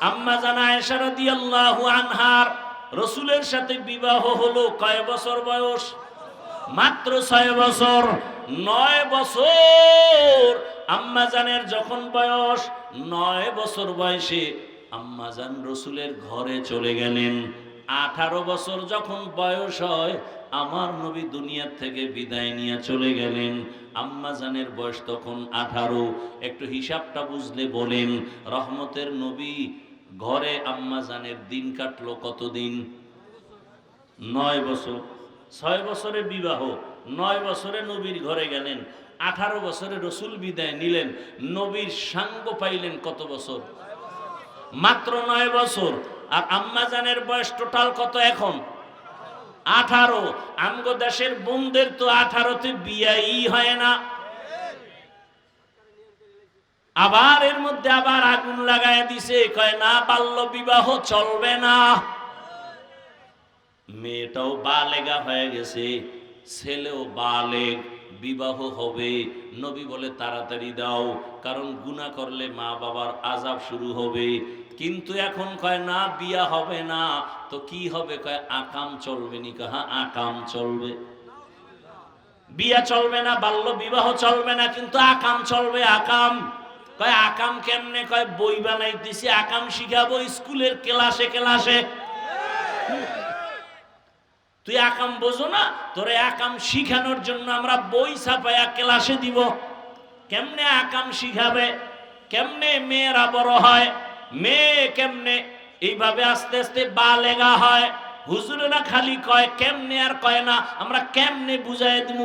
আম্মা জান আয়েশা রাদিয়াল্লাহু আনহার রাসূলের সাথে বিবাহ হলো কয় বছর বয়স? মাত্র 6 বছর। 9 বছর আম্মা জানের যখন বয়স, 9 বছর বয়সে আম্মা জান রাসূলের ঘরে চলে গেলেন। 18 বছর যখন বয়স হয়, আমার নবী দুনিয়া থেকে বিদায় নিয়ে চলে গেলেন। আম্মা জানের বয়স তখন 18। একটু হিসাবটা বুঝলে বলেন, রহমতের নবী ঘরে আম্মা জানের দিন কাটলো কতদিন? 9 বছর। 6 বছরে বিবাহ, 9 বছরে নবীর ঘরে গেলেন, 18 বছরে রসুল বিদায় নিলেন। নবীর সাঙ্গ পাইলেন কত বছর? মাত্র 9 বছর। আর আম্মা জানের বয়স টোটাল কত এখন? 18। আমগো দেশের বোনদের তো 18তে বিয়াই হয় না। আবার এর মধ্যে আবার আগুন লাগায় দিছে, কয় না বাল্য বিবাহ চলবে না। মেয়েটাও বালেগা হয়ে গেছে, ছেলেও বালেগ, বিবাহ হবে। নবী বলে তাড়াতাড়ি দাও, কারণ গুনাহ করলে মা বাবার আযাব শুরু হবে। কিন্তু এখন কয় না বিয়া হবে না, তো কি হবে? কয় আকাম চলবে নি। কয় আকাম চলবে। বিয়া চলবে না, বাল্য বিবাহ চলবে না, কিন্তু আকাম চলবে। আকাম কয় আকাম কেমনে? কয় বই বানাইতেছি, আকাম শিখাবো স্কুলের ক্লাসে ক্লাসে। তুই আকাম বোঝো না? তোরে আকাম শিখানোর জন্য আমরা বই ছাপায়া ক্লাসে দিব। কেমনে আকাম শিখাবে? কেমনে মেয়েরা বড় হয়? মেয়ে কেমনে এইভাবে আস্তে আস্তে বালেগা হয়? হুজুরেরা খালি কয় কেমনে, আর কয় না আমরা কেমনে বুঝাই দিব।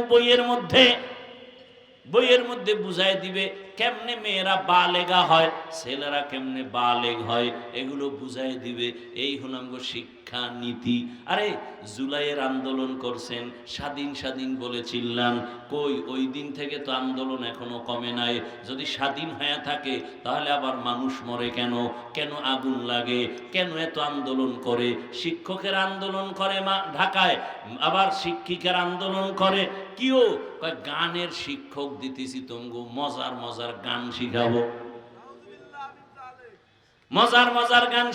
বইয়ের মধ্যে বুঝাই দিবে কেমনে মেয়েরা বালেগা হয়, ছেলেরা কেমনে বালেগ হয়, এগুলো বুঝাই দিবে। এই হলাম শিক্ষা নীতি। আরে জুলাইয়ের আন্দোলন করছেন, স্বাধীন স্বাধীন বলে চিল্লান, কই ওই দিন থেকে তো আন্দোলন এখনো কমে নাই। যদি স্বাধীন হয়ে থাকে তাহলে আবার মানুষ মরে কেন? কেন আগুন লাগে? কেন এত আন্দোলন করে? শিক্ষকের আন্দোলন করে ঢাকায়, আবার শিক্ষিকার আন্দোলন করে। কিও কয় গানের শিক্ষক দিতেছি, তঙ্গু মজার মজার গান শিখাবো। মজার মজার গান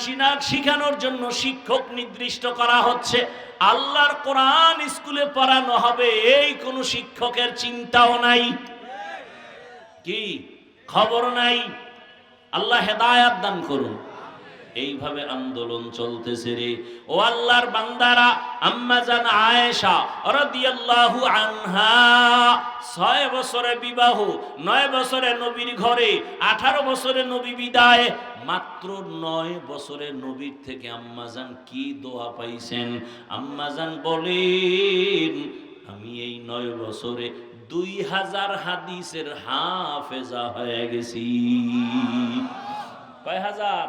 শিখানোর জন্য শিক্ষক নির্দিষ্ট করা হচ্ছে। আল্লাহর কোরআন স্কুলে পড়ানো হবে, এই কোন শিক্ষকের চিন্তাও নাই, কি খবর নাই। আল্লাহ হেদায়েত দান করুন। এইভাবে আন্দোলন চলতেছে রে ও আল্লাহর বান্দারা। আম্মা জান আয়েশা রাদিয়াল্লাহু আনহা 6 বছরে বিবাহ, 9 বছরে নবীর ঘরে, 18 বছরে নবী বিদায়। মাত্র 9 বছরে নবীর থেকে আম্মা জান কি দোয়া পাইছেন? আম্মা জান বলেন, আমি এই 9 বছরে 2000 হাদিসের হাফেজা হয়ে গেছি। কয় হাজার?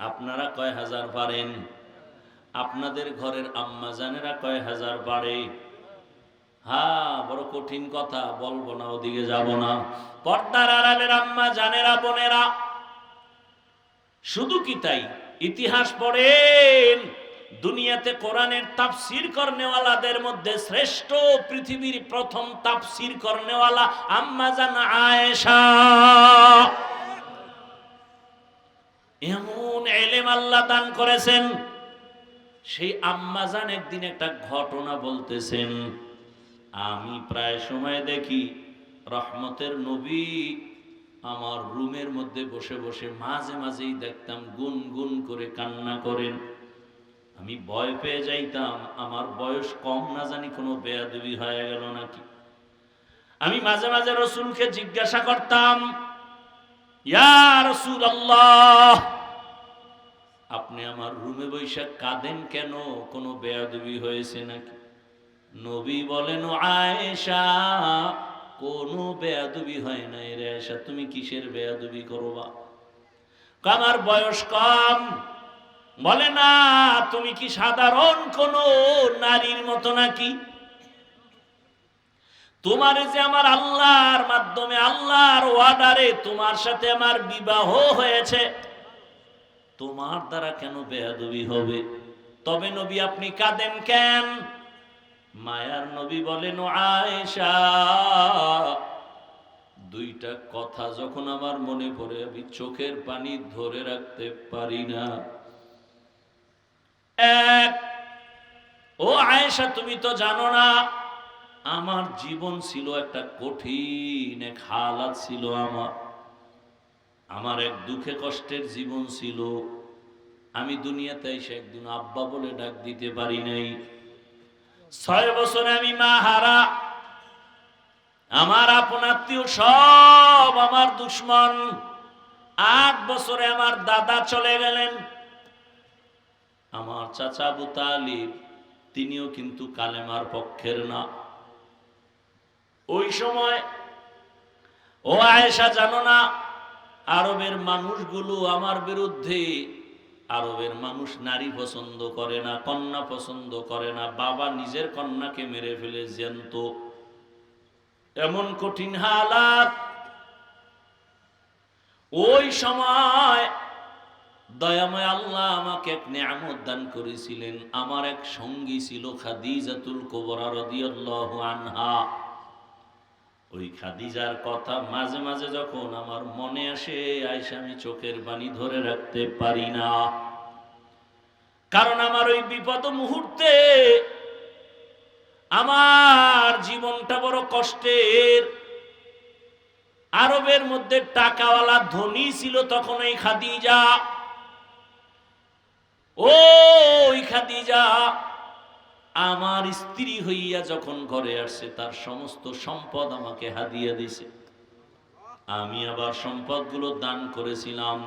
আপনারা কয় হাজার পারেন? আপনাদের ঘরের আম্মা জানেরা কয় হাজার পারে? বড় কঠিন কথা, বলবো না, ওদিকে যাব না। পর্দার আড়ালের আম্মা জানেরা, বোনেরা, শুধু কি তাই, ইতিহাস পড়েন। দুনিয়াতে কোরআনের তাফসীর করনেওয়ালাদের মধ্যে শ্রেষ্ঠ, পৃথিবীর প্রথম তাফসীর করনেওয়ালা আম্মা জান আয়েশা। এমন ইলম আল্লাহ দান করেছেন। সেই আম্মা জান একদিন একটা ঘটনা বলতেছেন, আমি প্রায় সময় দেখি রহমতের নবী আমার রুমের মধ্যে বসে বসে মাঝে মাঝেই দেখতাম গুনগুন করে কান্না করেন। আমি ভয় পেয়ে যাইতাম, আমার বয়স কম না জানি কোনো বেয়াদবি হয়ে গেল নাকি। আমি মাঝে মাঝে রাসূলকে জিজ্ঞাসা করতাম, ইয়া রাসূলুল্লাহ, আপনি আমার রুমে বৈশা কাঁদেন কেন? কোনো বেয়াদবি হয়েছে নাকি? নবী বলেন, আয়েশা, কোনো বেয়াদবি হয় নাই রে আয়েশা, তুমি কিসের বেয়াদবি করবা? আমার বয়স কম। বলে না, তুমি কি সাধারণ কোন নারীর মতো নাকি? তোমার যে আমার আল্লাহর মাধ্যমে, আল্লাহর ওয়াদারে তোমার সাথে আমার বিবাহ হয়েছে, তোমার দ্বারা কেন বেয়াদবি হবে? তবে নবী আপনি কাঁদেন কেন? মায়ার নবী বলেন, আয়েশা, দুইটা কথা যখন আমার মনে পড়ে আমি চোখের পানি ধরে রাখতে পারি না। এক, ও আয়েশা, তুমি তো জানো না আমার জীবন ছিল একটা কঠিন এক হালাত ছিল। আমার এক দুঃখে কষ্টের জীবন ছিল। আমি দুনিয়াতে এসে একদিন আব্বা বলে ডাক দিতে পারি নাই। 6 বছরে আমি মা হারা। আমার আপন আত্মীয় সব আমার দুশ্মন। 8 বছরে আমার দাদা চলে গেলেন। আমার চাচা আবু তালিব, তিনিও কিন্তু কালেমার পক্ষের না। ওই সময় ও আয়েশা জানো না, আরবের মানুষগুলো আমার বিরুদ্ধে। আরবের মানুষ নারী পছন্দ করে না, কন্যা পছন্দ করে না। বাবা নিজের কন্যাকে মেরে ফেলে জ্যান্ত। এমন কঠিন হালাত। ওই সময় দয়াময় আল্লাহ আমাকে এক নিয়ামত দান করেছিলেন। আমার এক সঙ্গী ছিল খাদিজাতুল কুবরা রাদিয়াল্লাহু আনহা। ওই খাদিজার কথা মাঝে মাঝে যখন আমার মনে আসে, আয়েশা, আমি চোখের পানি ধরে রাখতে পারি না। কারণ আমার ওই বিপদ মুহূর্তে আমার জীবনটা বড় কষ্টের। আরবের মধ্যে টাকাওয়ালা ধনী ছিল তখন এই খাদিজা। ওই খাদিজা আমার স্ত্রী হইয়া যখন ঘরে আসছে, তার সমস্ত সম্পদ আমাকে হাদিয়া দিছে। আমি আবার সম্পদগুলো দান করেছিলাম।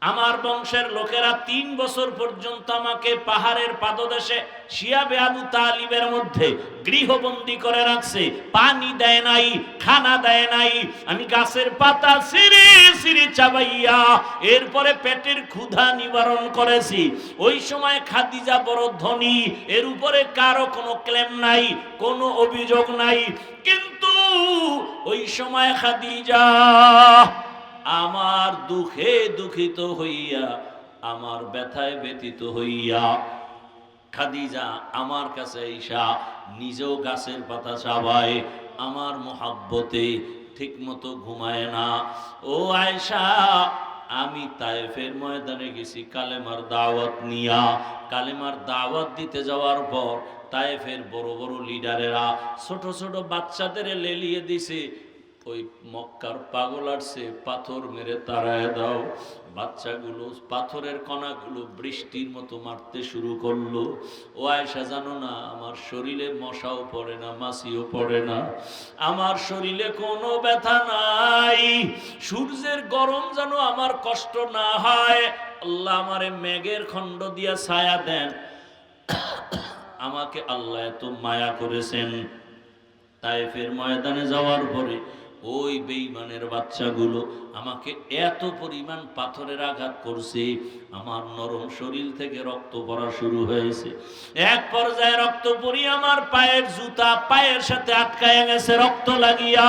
আমার বংশের লোকেরা 3 বছর পর্যন্ত আমাকে পাহাড়ের পাদদেশে শিয়াবে আবু তালিবের মধ্যে গৃহবন্দী করে রাখছে। পানি দেয় নাই, খানা দেয় নাই। আমি গাছের পাতা ছিঁড়ে ছিঁড়ে চাবাইয়া এরপরে পেটের ক্ষুধা নিবারণ করেছি। ওই সময় খাদিজা বড় ধনী, এর উপরে কারো কোনো ক্লেম নাই, কোনো অভিযোগ নাই। কিন্তু ওই সময় খাদিজা আমার দুঃখে দুঃখিত হইয়া, আমার ব্যথায় ব্যথিত হইয়া, খাদিজা আমার কাছে আইসা নিজেও গাছের পাতা চাবায়, আমার মোহাব্বতে ঠিক মতো ঘুমায় না। ও আয়েশা, আমি তায়েফের ময়দানে গেছি কালেমার দাওয়াত নিয়া। কালেমার দাওয়াত দিতে যাওয়ার পর তায়েফের বড় বড় লিডারেরা ছোট ছোট বাচ্চাদের লেলিয়ে দিছে। ওই মক্কার পাগল আসছে, পাথর মেরে তাড়ায় দাও। বাচ্চাগুলো পাথরের কণাগুলো বৃষ্টির মতো মারতে শুরু করলো। ও আয়েশা, জানো না আমার শরীরে মশাও পড়ে না, মাছিও পড়ে না, আমার শরীরে কোনো ব্যথা নাই। সূর্যের গরম যেন আমার কষ্ট না হয়। আল্লাহ আমারে মেঘের খণ্ড দিয়া ছায়া দেন। আমাকে আল্লাহ এত মায়া করেছেন। তায়েফের ময়দানে যাওয়ার পরে ওই বেঈমানের বাচ্চাগুলো আমাকে এত পরিমাণ পাথরের আঘাত করছে, আমার নরম শরীর থেকে রক্ত পড়া শুরু হয়েছে। এক পর্যায়ে রক্ত পড়ি আমার পায়ের জুতা পায়ের সাথে আটকায় গেছে রক্ত লাগিয়া।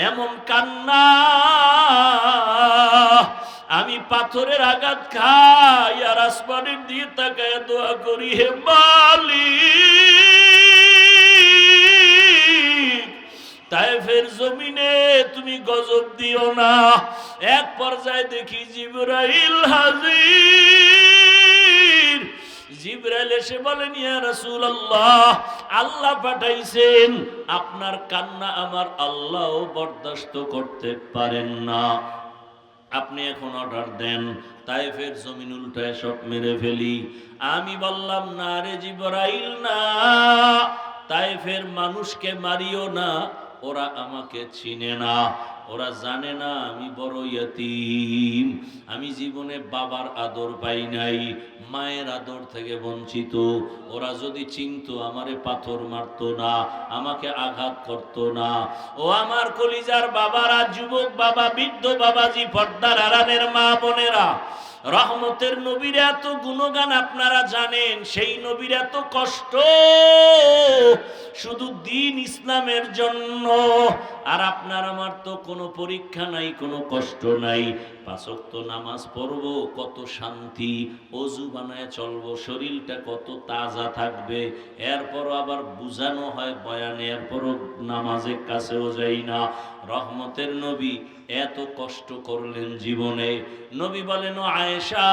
এমন কান্না, আমি পাথরের আঘাত খাই আর আসমানের দিয়ে তাকায় দোয়া করি, হে মালিক, তায়েফের জমিনে তুমি গজব দিও না। এক পর্যায়ে দেখি জিবরাইল হাজির। জিবরাইল এসে বলেন, ইয়া রাসূলুল্লাহ, আল্লাহ পাঠাইছেন, আপনার কান্না আমার আল্লাহও বরদাস্ত করতে পারেন না। আপনি এখন অর্ডার দেন, তায়েফের জমিন উল্টায় সব মেরে ফেলি। আমি বললাম, না রে জিবরাইল, না, তায়েফের মানুষকে মারিও না, ওরা আমাকে চিনে না, ওরা জানে না আমি বড় ইয়তীম, আমি জীবনে বাবার আদর পাই নাই, মায়ের আদর থেকে বঞ্চিত। ওরা যদি চিনতো আমারে পাথর মারতো না, আমাকে আঘাত করতো না। ও আমার কলিজার বাবারা, যুবক বাবা, বৃদ্ধ বাবাজি, পর্দার আড়ালের মা বোনেরা, রহমতের নবীর এত গুণগান আপনারা জানেন, সেই নবীর এত কষ্ট শুধু দ্বীন ইসলামের জন্য। আর আপনার আমার তো কোনো পরীক্ষা নাই, কোনো কষ্ট নাই, পাঁচ ওয়াক্ত নামাজ পড়বো, কত শান্তি, অজু বানায় চলবো, শরীরটা কত তাজা থাকবে। এরপরও আবার বুঝানো হয় বয়ানে, এরপরও নামাজের কাছেও যাই না। রহমতের নবী এত কষ্ট করলেন জীবনে। নবী বলেন, ও আয়েশা,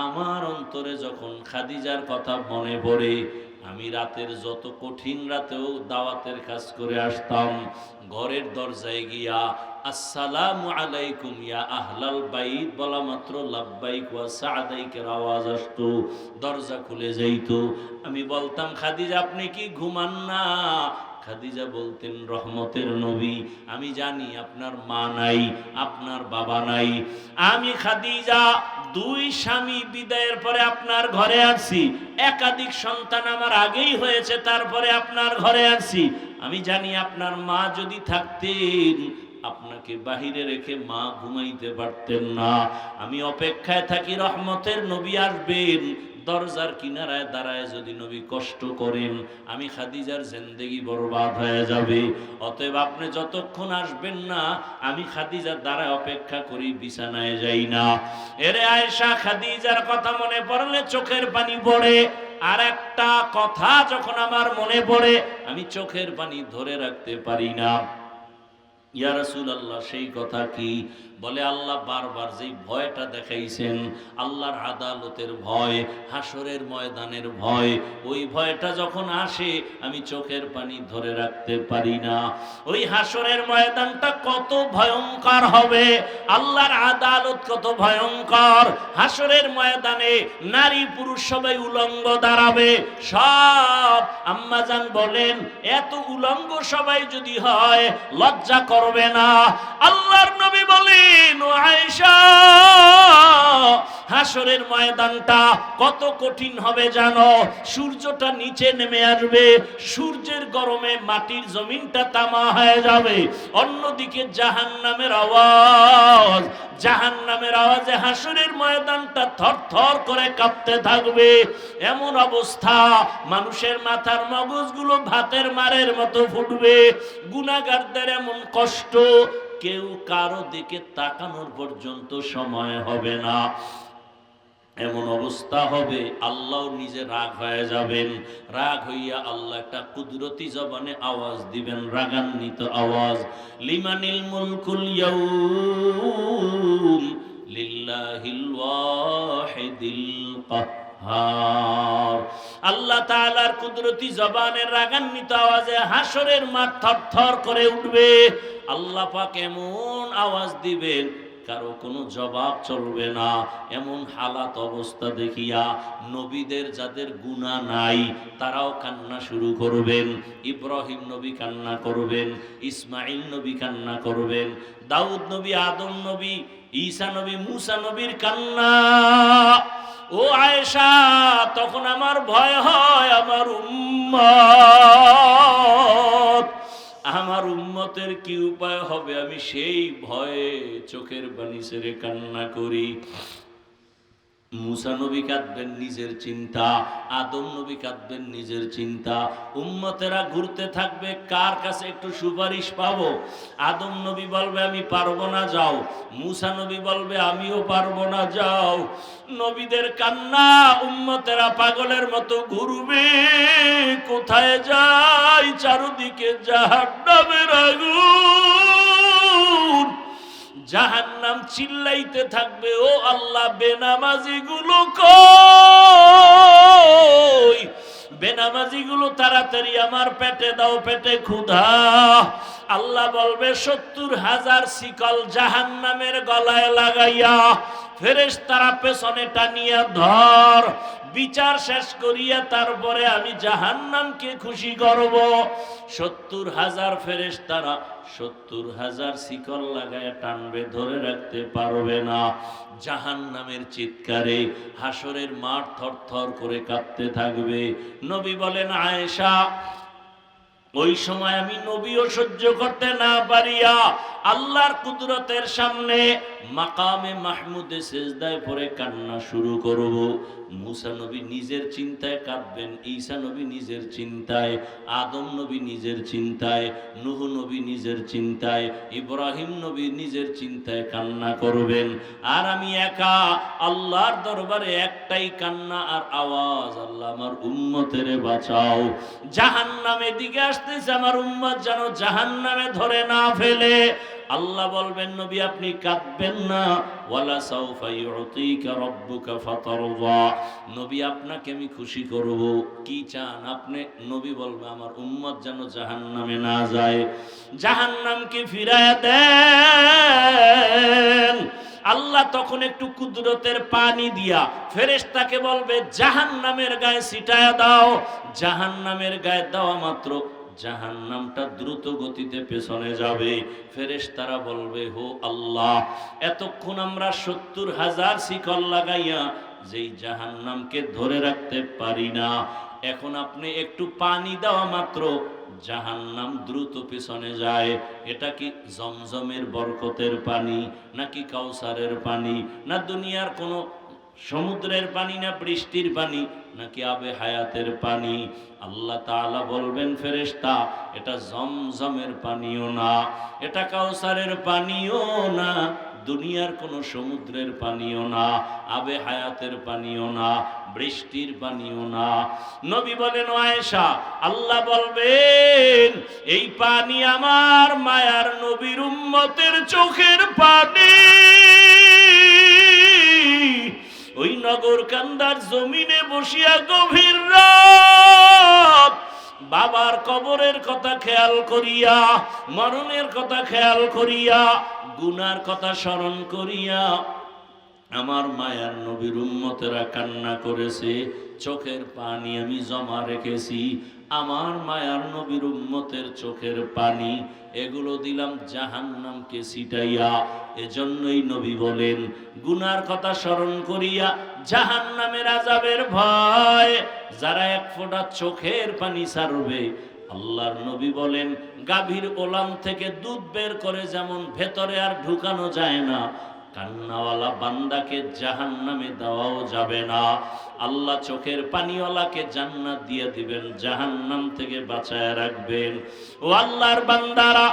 আমার অন্তরে যখন খাদিজার কথা মনে পড়ে, আমি রাতের যত কঠিন রাতেও দাওয়াতের কাজ করে আসতাম, ঘরের দরজায় গিয়া আসসালামু আলাইকুম ইয়া আহলাল বাইত বলা মাত্র লাব্বাইক ওয়া সাদাইকের আওয়াজ আসতো, দরজা খুলে যাইত। আমি বলতাম, খাদিজা আপনি কি ঘুমান না? খাদিজা বলতেন, রহমতের নবী, আমি জানি আপনার মা নাই, আপনার বাবা নাই, আমি খাদিজা দুই স্বামী বিদায়ের পরে আপনার ঘরে আসছি, একাধিক সন্তান আমার আগেই হয়েছে, তারপরে আপনার ঘরে আসছি। আমি জানি আপনার মা যদি থাকতেন, আপনাকে বাহিরে রেখে মা ঘুমাইতে পারতেন না। আমি অপেক্ষায় থাকি রহমতের নবী আসবেন। দরজার কিনারায় দাঁড়ায় যদি নবী কষ্ট করেন, আমি খাদিজার জিন্দেগি বরবাদ হয়ে যাবে। অতএব আপনি যতক্ষণ আসবেন না, আমি খাদিজার দাঁড়ায় অপেক্ষা করি, বিছানায় যাই না। এরে আয়েশা, খাদিজার কথা মনে পড়লে চোখের পানি পড়ে। আর একটা কথা যখন আমার মনে পড়ে, আমি চোখের পানি ধরে রাখতে পারি না। ইয়া রাসূলুল্লাহ, সেই কথা কি? বলে, আল্লাহ বারবার যেই ভয়টা দেখাইছেন, আল্লাহর আদালতের ভয়, হাসরের ময়দানের ভয়, ওই ভয়টা যখন আসে আমি চোখের পানি ধরে রাখতে পারি না। ওই হাসরের ময়দানটা কত ভয়ঙ্কর হবে, আল্লাহর আদালত কত ভয়ঙ্কর। হাসরের ময়দানে নারী পুরুষ সবাই উলঙ্গ দাঁড়াবে। সব আম্মাজান বলেন, এত উলঙ্গ সবাই যদি হয় লজ্জা করবে না? আল্লাহর নবী বলেন, ও আয়েশা, হাসরের ময়দানটা কত কঠিন হবে জানো? সূর্যটা নিচে নেমে আসবে, সূর্যের গরমে মাটির জমিনটা তামা হয়ে যাবে। অন্যদিকে জাহান্নামের আওয়াজ, জাহান্নামের আওয়াজে হাসরের ময়দানটা থরথর করে কাঁপতে থাকবে। এমন অবস্থা, মানুষের মাথার মগজগুলো ভাতের মারের মতো ফুটবে। গুনাহগারদের এমন কষ্ট, কেউ কারো দিকে তাকানোর পর্যন্ত সময় হবে না। এমন অবস্থা হবে, আল্লাহ নিজে রাগ হয়ে যাবেন। রাগ হইয়া আল্লাহ একটা কুদরতি জবানে আওয়াজ দিবেন, রাগান্বিত আওয়াজ, লিমানিল মুলকুল ইয়াউম লিল্লাহিল ওয়াহিদিল কাহ্হার। আল্লাহ তাআলার কুদরতি জবানের রাগান্বিত আওয়াজে হাসরের মাঠ থরথর করে উঠবে। আল্লাহ পাক এমন আওয়াজ দিবেন, কারো কোনো জবাব চলবে না। এমন হালাত অবস্থা দেখিয়া নবীদের যাদের গুনাহ নাই তারাও কান্না শুরু করবেন। ইব্রাহিম নবী কান্না করবেন, ইসমাইল নবী কান্না করবেন, দাউদ নবী, আদম নবী, ঈসা নবী, মুসা নবীর কান্না। ও আয়েশা, তখন আমার ভয় হয়, আমার উম্মত, আমার উম্মতের কি উপায় হবে, আমি সেই ভয়ে চোখের পানি ছেড়ে কান্না করি। মুসা নবী কাঁদবেন নিজের চিন্তা, আদম নবী কাঁদবেন নিজের চিন্তা। উম্মতেরা ঘুরতে থাকবে, কার কাছে একটু সুপারিশ পাবো। আদম নবী বলবে, আমি পারবো না, যাও। মুসা নবী বলবে, আমিও পারবো না, যাও। নবীদের কান্না, উম্মতেরা পাগলের মতো ঘুরবে, কোথায় যাই, চারদিকে জাহান্নামের আগুন। জাহান্নাম চিল্লাইতে থাকবে, ও আল্লাহ, বেনামাজি গুলো কই? বেনামাজি গুলো তাড়াতাড়ি আমার পেটে দাও, পেটে ক্ষুধা। আল্লাহ বলবে, ৭০,০০০ শিকল জাহান্নামের গলায় লাগাইয়া ফেরেশতারা পেছনে টানিয়া ধর। বিচার শেষ করিয়া তারপরে আমি জাহান্নামকে খুশি করব। ৭০,০০০ ফেরেশতারা ৭০,০০০ শিকল লাগায় টানবে, ধরে রাখতে পারবে না। জাহান্নামের চিৎকারে হাসরের মাঠ থরথর করে কাঁপতে থাকবে। নবী বলেন, আয়েশা, ওই সময় আমি নবীও সহ্য করতে না পারিয়া আল্লাহর কুদরতের সামনে মাকামে মাহমুদে সিজদায় পড়ে কান্না শুরু করব। মুসা নবী নিজের চিন্তায় কাঁদবেন, ঈসা নবী নিজের চিন্তায়, আদম নবী নিজের চিন্তায়, নূহ নবী নিজের চিন্তায়, ইব্রাহিম নবী নিজের চিন্তায় কান্না করবেন। আর আমি একা আল্লাহর দরবারে একটাই কান্না আর আওয়াজ, আল্লাহ আমার উম্মতেরে বাঁচাও। জাহান্নামের দিকে আসতেছে, আমার উম্মত যেন জাহান্নামে ধরে না ফেলে। আল্লাহ বলবেন নবী আপনি কাঁদবেন না, ওয়ালা সাউফা ইউতিকা রাব্বুকা ফাতারদা, নবী আপনাকে আমি খুশি করব, কি চান আপনি? নবী বলবে আমার উম্মত যেন জাহান্নামে না যায়, জাহান্নামকে ফিরায় দেন। আল্লাহ তখন একটু কুদরতের পানি দিয়া ফেরেশতাকে বলবে জাহান্নামের গায়ে ছিটায়া দাও। জাহান্নামের গায়ে দেওয়া মাত্র জাহান্নামটা দ্রুত গতিতে পেছনে যাবে। ফেরেশতারা বলবে হো আল্লাহ, এতক্ষণ আমরা ৭০,০০০ শিকল লাগাইয়া যেই জাহান্নামকে ধরে রাখতে পারি না, এখন আপনি একটু পানি দেওয়া মাত্র জাহান্নাম দ্রুত পেছনে যায়। এটা কি জমজমের বরকতের পানি, নাকি কাউসারের পানি, না দুনিয়ার কোনো সমুদ্রের পানি, না বৃষ্টির পানি, নাকি আবে হায়াতের পানি? আল্লাহ তাআলা বলবেন ফেরেশতা এটা জমজমের পানিও না, এটা কাউসারের পানিও না, দুনিয়ার কোনো সমুদ্রের পানিও না, আবে হায়াতের পানিও না, বৃষ্টির পানিও না। নবী বলেন আয়েশা, আল্লাহ বলবেন এই পানি আমার মায়ার নবীর উম্মতের চোখের পানি। ওই নগর কান্দার জমিনে বসিয়া গভীর রাত বাবার কবরের কথা খেয়াল করিয়া, মরণের কথা খেয়াল করিয়া, গুনার কথা স্মরণ করিয়া আমার মায়ার নবীর উম্মতেরা কান্না করেছে, চোখের পানি আমি জমা রেখেছি। আমার মায়ার নবীর উম্মতের চোখের পানি এগুলো দিলাম জাহান্নামকে ছিটাইয়া। এজন্যই নবী বলেন গুনার কথা স্মরণ করিয়া জাহান্নামের আযাবের ভয় যারা এক ফোঁটা চোখের পানি ছাড়বে, আল্লাহর নবী বলেন গাভীর ওলান থেকে দুধ বের করে যেমন ভেতরে আর ঢুকানো যায় না, কান্নাওয়ালা বান্দাকে জাহান্নামে দেওয়াও যাবে না। আল্লাহ চোখের পানিওয়ালাকে জান্নাত দিয়ে দিবেন, জাহান্নাম থেকে বাঁচায় রাখবেন। ও আল্লাহর বান্দারা,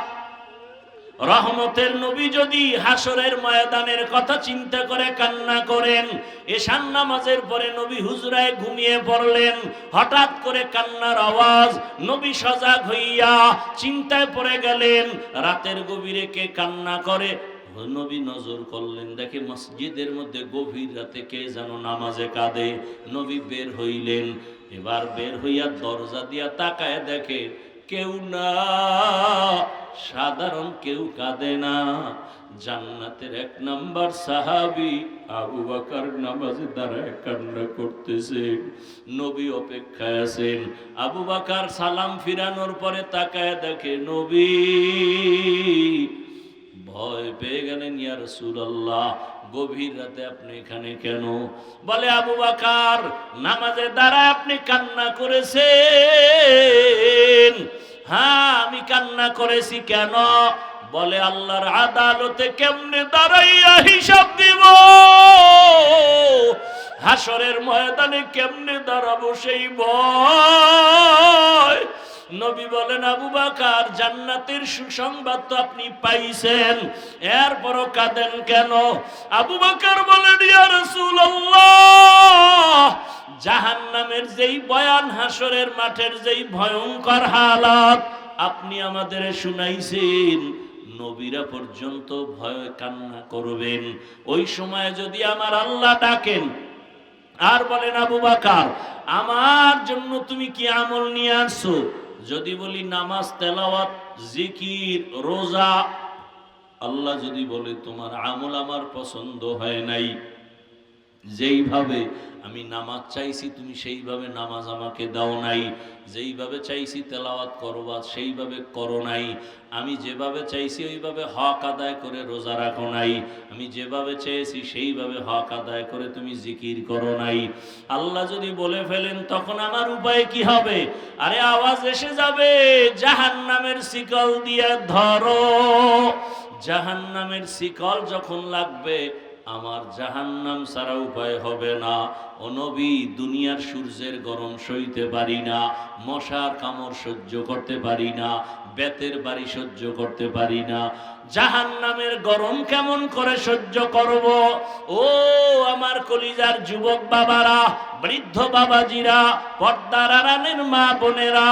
রহমতের নবী যদি হাসরের ময়দানের কথা চিন্তা করে কান্না করেন, এশার নামাজের পরে নবী হুজরায় ঘুমিয়ে পড়লেন, হঠাৎ করে কান্নার আওয়াজ, নবী সজাগ হইয়া চিন্তায় পড়ে গেলেন রাতের গভীরে কে কান্না করে। নবী নজর করলেন, দেখে মসজিদের মধ্যে গভীর রাতে কে যেন নামাজে কাঁদে। নবী বের হইলেন, এবার বের হইয়া দরজা দিয়া তাকায় দেখে কেউ না, সাধারণ কেউ কাঁদে না, জান্নাতের ১ নাম্বার সাহাবী আবু বকর নামাজে দাঁড়ায় কান্না করতেছেন। নবী অপেক্ষায় আছেন। আবু বকর সালাম ফিরানোর পরে তাকায় দেখে নবী। ভয় পেয়ে গেলেন, ইয়া রাসূলুল্লাহ গভীর রাতে আপনি এখানে কেন? বলে আবু বকর নামাজে দাঁড়ায় আপনি কান্না করেছেন। হ্যাঁ আমি কান্না করেছি, কেন? বলে আল্লাহর আদালতে কেমনে দাঁড়াইয়া হিসাব দিব, হাসরের ময়দানে কেমনে দাঁড়াবো সেই ভয়। নবী বলেন আবু বকর জান্নাতের সুসংবাদ তো আপনি পাইছেন, এরপরও কাঁদেন কেন? আবু বকর বলেন ইয়া রাসূলুল্লাহ জাহান্নামের যেই বয়ান, হাসরের মাঠের যেই ভয়ঙ্কর হালাত আপনি আমাদের শুনাইছেন, নবীরা পর্যন্ত ভয়ে কান্না করবেন। ওই সময় যদি আমার আল্লাহ ডাকেন আর বলেন আবু বকর আমার জন্য তুমি কি আমল নিয়ে আসছো, যদি বলি নামাজ, তেলাওয়াত, জিকির, রোজা, আল্লাহ যদি বলে তোমার আমল আমার পছন্দ হয় নাই, যেইভাবে আমি নামাজ চাইছি তুমি সেইভাবে নামাজ আমাকে দাও নাই, যেইভাবে চাইছি তেলাওয়াত করবা সেইভাবে করো নাই, আমি যেভাবে চাইছি ওইভাবে হক আদায় করে রোজা রাখো নাই, আমি যেভাবে চেয়েছি সেইভাবে হক আদায় করে তুমি জিকির করো নাই, আল্লাহ যদি বলে ফেলেন তখন আমার উপায় কি হবে? আরে আওয়াজ এসে যাবে জাহান্নামের শিকল দিয়ে ধরো, জাহান্নামের শিকল যখন লাগবে, আমার জাহান্নাম ছাড়া উপায় হবে না। ও নবী, দুনিয়ার সূর্যের গরম সইতে পারি না, মশার কামড় সহ্য করতে পারি না, বেতের বাড়ি সহ্য করতে পারি না, জাহান্নামের গরম কেমন করে সহ্য করব? ও আমার কলিজার যুবক বাবারা, বৃদ্ধ বাবাজিরা, পর্দার আড়ালের মা বোনেরা,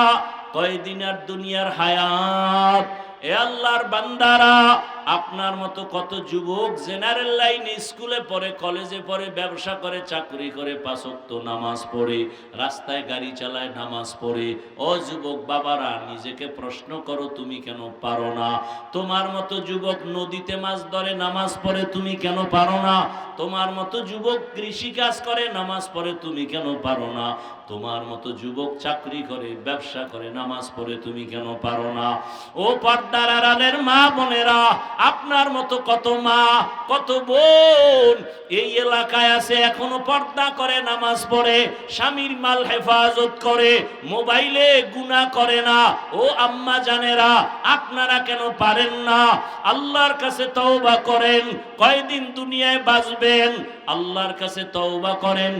কয়দিন আর দুনিয়ার হায়াত। এ আল্লাহর বান্দারা, আপনার মতো কত যুবক জেনারেল লাইনে স্কুলে পড়ে, কলেজে পড়ে, ব্যবসা করে, চাকরি করে, 5 ওয়াক্ত নামাজ পড়ে, রাস্তায় গাড়ি চালায়, নামাজ পড়ে। ও যুবক বাবারা, নিজেকে প্রশ্ন করো, তুমি কেন পারো না? তোমার মতো যুবক নদীতে মাছ ধরে, নামাজ পড়ে, তুমি কেন পারো না? তোমার মতো যুবক কৃষি কাজ করে, নামাজ পড়ে, তুমি কেন পারো না? তোমার মতো যুবক চাকরি করে, ব্যবসা করে, নামাজ পড়ে, তুমি কেন পারো না? ও পর্দার আড়ালের মা বোনেরা, আপনার মতো কত মা, কত বোন এই এলাকায় আছে, এখনো পর্দা করে, নামাজ পড়ে, স্বামীর মাল হেফাজত করে, মোবাইলে গুনাহ করে না। ও আম্মা জানেরা, আপনারা কেন পারেন না? আল্লাহর কাছে তওবা করেন। কয়দিন দুনিয়ায় বাঁচবেন? আল্লাহর কাছে তওবা করেন,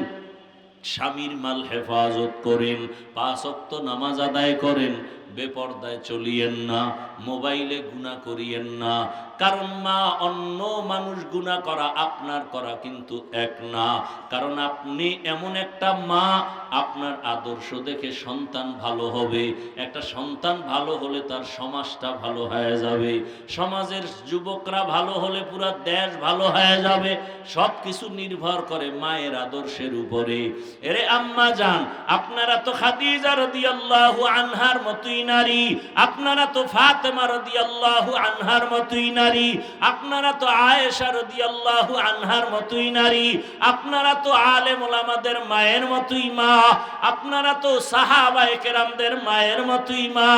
স্বামীর মাল হেফাজত করেন, 5 ওয়াক্ত নামাজ আদায় করেন, বেপর্দায় চলিয়েন না, মোবাইলে গুনাহ করিয়েন না। কারণ মা, অন্য মানুষ গুনাহ করা আপনার করা কিন্তু এক না। কারণ আপনি এমন একটা মা, আপনার আদর্শ দেখে সন্তান ভালো হবে। একটা সন্তান ভালো হলে তার সমাজটা ভালো হয়ে যাবে, সমাজের যুবকরা ভালো হলে পুরো দেশ ভালো হয়ে যাবে। সব কিছু নির্ভর করে মায়ের আদর্শের উপরে। এরে আম্মা জান, আপনারা তো খাদিজা রাদিয়াল্লাহু আনহার মতোই নারী, আপনারা তো ফাতেমা রাদিয়াল্লাহু আনহার মতোই নারী, আপনারা তো আয়েশা রাদিয়াল্লাহু আনহার মতোই নারী, আপনারা তো আলেম ওলামাদের মায়ের মতোই মা, আপনারা তো সাহাবায়ে কেরামদের মায়ের মতোই মা।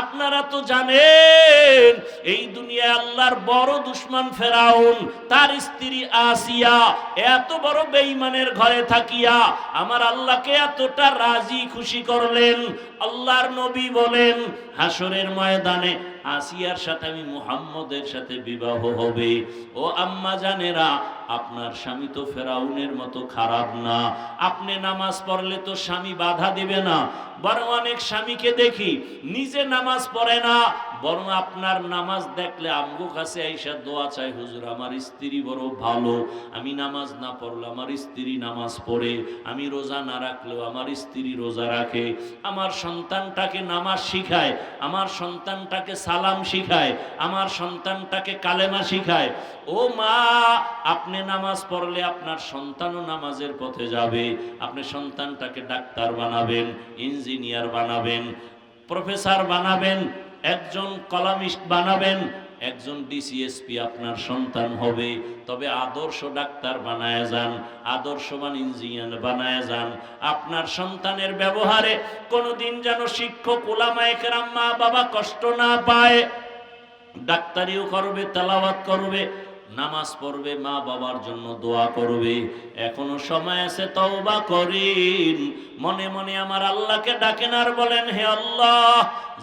আপনারা তো জানেন এই দুনিয়ায় আল্লাহর বড় দুশমন ফেরাউন, তার স্ত্রী আসিয়া এত বড় বেঈমানের ঘরে থাকিয়া আমার আল্লাহকে এতটা রাজি খুশি করলেন। আল্লাহর নবী বলেন, হাসরের ময়দানে আসিয়ার সাথে আমি মুহাম্মদের সাথে বিবাহ হবে। ও আম্মা জানেরা, আপনার স্বামী তো ফেরাউনের মতো খারাপ না। আপনি নামাজ পড়লে তো স্বামী বাধা দিবে না। বরং অনেক স্বামীকে দেখি নিজে নামাজ পড়ে না, বরং আপনার নামাজ দেখলে আমগো কাছে আইসা দোয়া চাই, হুজুর আমার স্ত্রী বড় ভালো, আমি নামাজ না পড়লে আমার স্ত্রী নামাজ পড়ে, আমি রোজা না রাখলেও আমার স্ত্রী রোজা রাখে, আমার সন্তানটাকে নামাজ শিখায়, আমার সন্তানটাকে সালাম শিখায়, আমার সন্তানটাকে কালেমা শিখায়। ও মা, আপনি নামাজ পড়লে আপনার সন্তানও নামাজের পথে যাবে। আপনি সন্তানটাকে ডাক্তার বানাবেন, ইঞ্জিনিয়ার বানাবেন, প্রফেসর বানাবেন, একজন কলামিস্ট বানাবেন, একজন ডিসিএসপি আপনার সন্তান হবে। তবে আদর্শ ডাক্তার বানায় যান, আদর্শবান ইঞ্জিনিয়ার বানায় যান। আপনার সন্তানের ব্যবহারে কোনোদিন যেন শিক্ষক ওলামায়ে কেরাম মা বাবা কষ্ট না পায়। ডাক্তারিও করবে, তেলাওয়াত করবে, নামাজ পড়বে, মা বাবার জন্য দোয়া করবে। এখনো সময় আছে, তওবা করেন। মনে মনে আমার আল্লাহকে ডাকেন আর বলেন, হে আল্লাহ,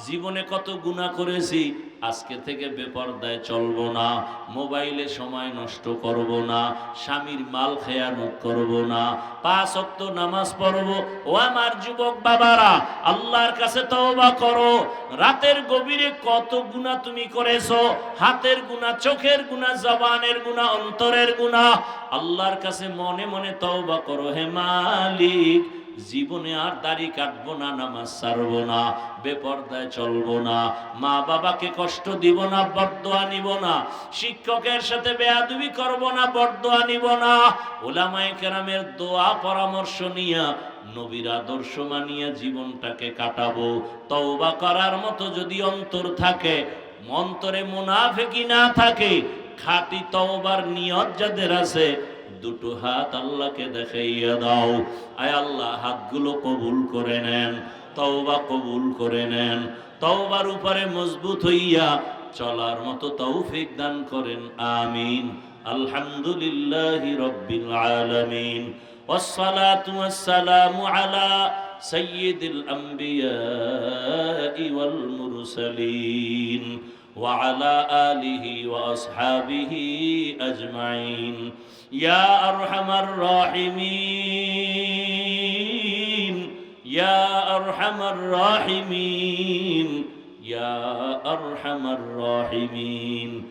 জীবনে কত গুনাহ করেছি, আজকে থেকে বেপরদায় চলবো না, মোবাইলে সময় নষ্ট করব না, স্বামীর মাল খেয়ানত করব না, 5 ওয়াক্ত নামাজ পড়ব। ও আমার যুবক বাবারা, আল্লাহর কাছে তওবা করো। রাতের গভীরে কত গুনাহ তুমি করেছো, হাতের গুনাহ, চোখের গুনাহ, জবানের গুনাহ, অন্তরের গুনাহ। আল্লাহর কাছে মনে মনে তওবা করো, হে মালিক, জীবনে আর দাড়ি কাটবো না, নামাজ ছাড়বো না, বেপরদায় চলবো না, মা বাবাকে কষ্ট দিব না, বরদোয়া নিব না, শিক্ষকের সাথে বেয়াদবি করব না, বরদোয়া নিব না, উলামায়ে কেরামের দোয়া পরামর্শ নিয়া, নবীর আদর্শ মানিয়া জীবনটাকে কাটাবো। তওবা করার মতো যদি অন্তর থাকে, অন্তরে মুনাফিকি না থাকে, খাঁটি তওবার নিয়ত যাদের আছে, দুটো হাত আল্লাহকে দেখাইয়া দাও। আয় আল্লাহ, হাতগুলো কবুল করে নেন, তওবা কবুল করে নেন, তওবার উপরে মজবুত হইয়া চলার মতো তৌফিক দান করেন। আমিন। আলহামদুলিল্লাহি রাব্বিল আলামিন, ওয়াসসালাতু ওয়াসসালামু আলা সাইয়্যিদিল আম্বিয়াই ওয়াল মুরসালিন وعلى آله وأصحابه أجمعين يا أرحم الراحمين يا أرحم الراحمين يا أرحم الراحمين